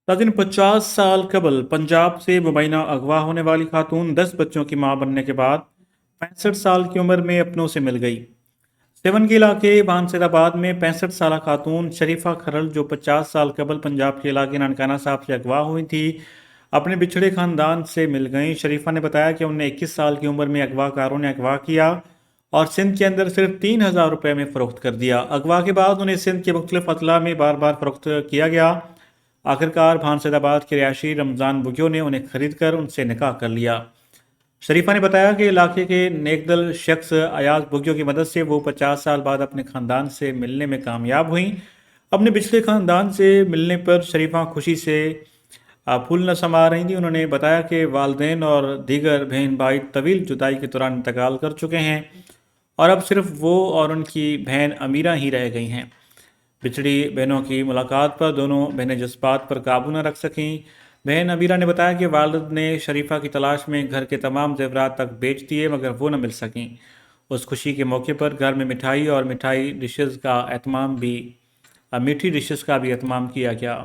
ताज़ीन 50 साल कबल पंजाब से मुबैना अगवा होने वाली खातून 10 बच्चों की मां बनने के बाद 65 साल की उम्र में अपनों से मिल गई। सेवन के इलाके बानसराबाद में 65 साल खातून शरीफा खरल जो 50 साल कबल पंजाब के इलाके ननकाना साहब से अगवा हुई थी, अपने बिछड़े खानदान से मिल गईं। शरीफा ने बताया कि उन्हें 21 साल की उम्र में अगवाकारों ने अगवा किया और सिंध के अंदर सिर्फ 3,000 रुपये में फ़रोख्त कर दिया। अगवा के बाद उन्हें सिंध के मुख्तलिफ अतला में बार बार फ़रोख्त किया गया। आखिरकार भानसदाबाद के रिहायशी रमज़ान बुगियों ने उन्हें खरीद कर उनसे निकाह कर लिया। शरीफा ने बताया कि इलाके के नेकदल शख्स अयाज बुगियों की मदद से वो 50 साल बाद अपने ख़ानदान से मिलने में कामयाब हुई। अपने पिछले ख़ानदान से मिलने पर शरीफा खुशी से फूल न समा रही थी। उन्होंने बताया कि वालदेन और दीगर बहन भाई तवील जुदाई के दौरान इंतकाल कर चुके हैं और अब सिर्फ वो और उनकी बहन अमीरा ही रह गई हैं। बिछड़ी बहनों की मुलाकात पर दोनों बहनें जज्बात पर काबू न रख सकीं। बहन अमीरा ने बताया कि वालिद ने शरीफा की तलाश में घर के तमाम जेवरात तक बेच दिए मगर वो न मिल सकीं। उस खुशी के मौके पर घर में मिठाई और मीठी डिशेज़ का एहतमाम भी किया गया।